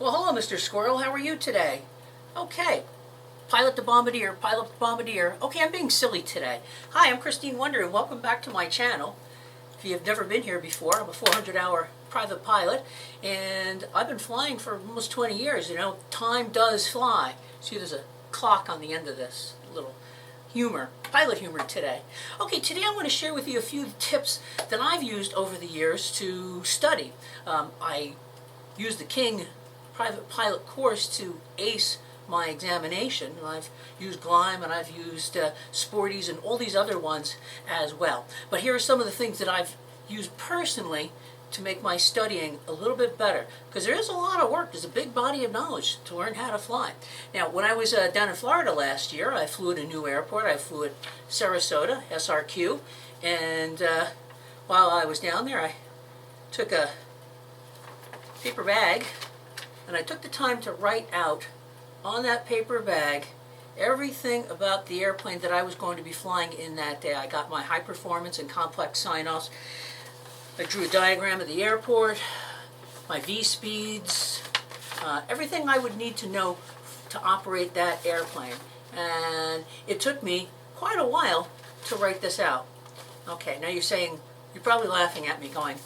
Well, hello, Mr. Squirrel. How are you today? Okay. Pilot the Bombardier, Pilot the Bombardier. Okay, I'm being silly today. Hi, I'm Christine Wonder, and welcome back to my channel. If you have never been here before, I'm a 400-hour private pilot, and I've been flying for almost 20 years. You know, time does fly. See, there's a clock on the end of this little humor, pilot humor today. Okay, today I want to share with you a few tips that I've used over the years to study. I used the King private pilot course to ace my examination. I've used Gleim and I've used Sporties and all these other ones as well. But here are some of the things that I've used personally to make my studying a little bit better, because there is a lot of work. There's a big body of knowledge to learn how to fly. Now, when I was down in Florida last year, I flew at a new airport. I flew at Sarasota, SRQ, and while I was down there, I took a paper bag and I took the time to write out on that paper bag everything about the airplane that I was going to be flying in that day. I got my high performance and complex sign-offs. I drew a diagram of the airport, my V-speeds, everything I would need to know to operate that airplane. And it took me quite a while to write this out. Okay, now you're probably laughing at me going,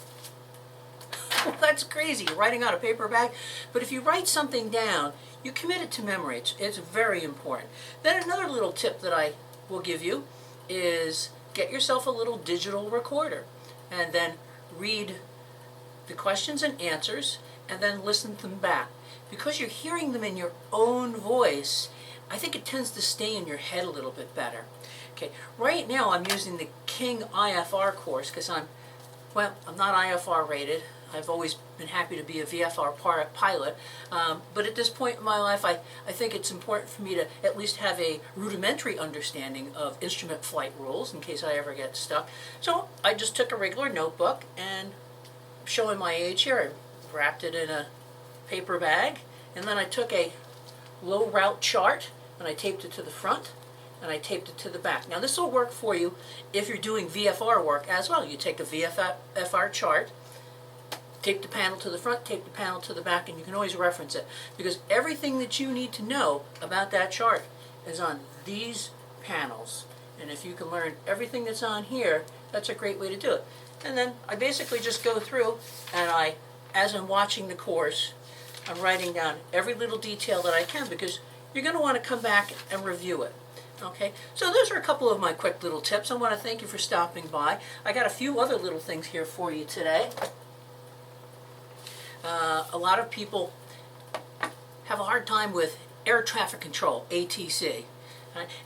well, that's crazy, you're writing out a paper bag. But if you write something down, you commit it to memory. It's very important. Then another little tip that I will give you is get yourself a little digital recorder and then read the questions and answers and then listen to them back. Because you're hearing them in your own voice, I think it tends to stay in your head a little bit better. Okay, right now I'm using the King IFR course because I'm not IFR rated. I've always been happy to be a VFR pilot, but at this point in my life, I think it's important for me to at least have a rudimentary understanding of instrument flight rules in case I ever get stuck. So I just took a regular notebook, and showing my age here, I wrapped it in a paper bag, and then I took a low route chart and I taped it to the front and I taped it to the back. Now this will work for you if you're doing VFR work as well. You take a VFR chart, tape the panel to the front, tape the panel to the back, and you can always reference it, because everything that you need to know about that chart is on these panels. And if you can learn everything that's on here, that's a great way to do it. And then I basically just go through and as I'm watching the course, I'm writing down every little detail that I can, because you're going to want to come back and review it. Okay, so those are a couple of my quick little tips. I want to thank you for stopping by. I got a few other little things here for you today. A lot of people have a hard time with air traffic control, ATC.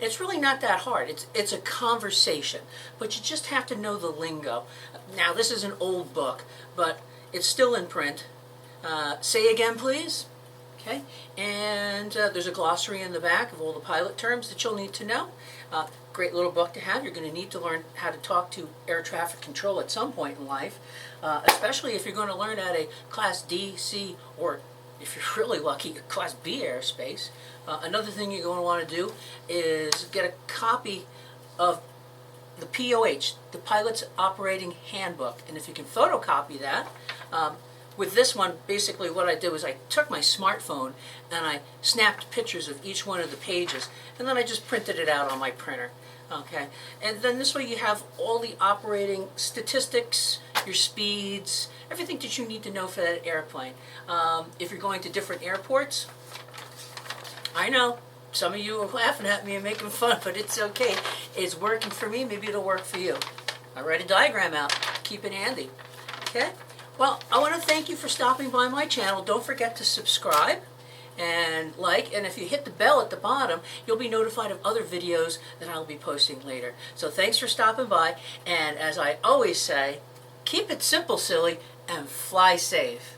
It's really not that hard. It's a conversation, but you just have to know the lingo. Now, this is an old book, but it's still in print. Say again, please. Okay, and there's a glossary in the back of all the pilot terms that you'll need to know. Great little book to have. You're going to need to learn how to talk to air traffic control at some point in life, especially if you're going to learn at a Class D, C, or if you're really lucky, a Class B airspace. Another thing you're going to want to do is get a copy of the POH, the Pilot's Operating Handbook, and if you can photocopy that. With this one, basically what I did was I took my smartphone and I snapped pictures of each one of the pages, and then I just printed it out on my printer. Okay, and then this way you have all the operating statistics, your speeds, everything that you need to know for that airplane. If you're going to different airports, I know some of you are laughing at me and making fun, but it's okay. It's working for me, maybe it'll work for you. I write a diagram out, keep it handy. Okay? Well, I want to thank you for stopping by my channel. Don't forget to subscribe and like, and if you hit the bell at the bottom, you'll be notified of other videos that I'll be posting later. So thanks for stopping by, and as I always say, keep it simple, silly, and fly safe.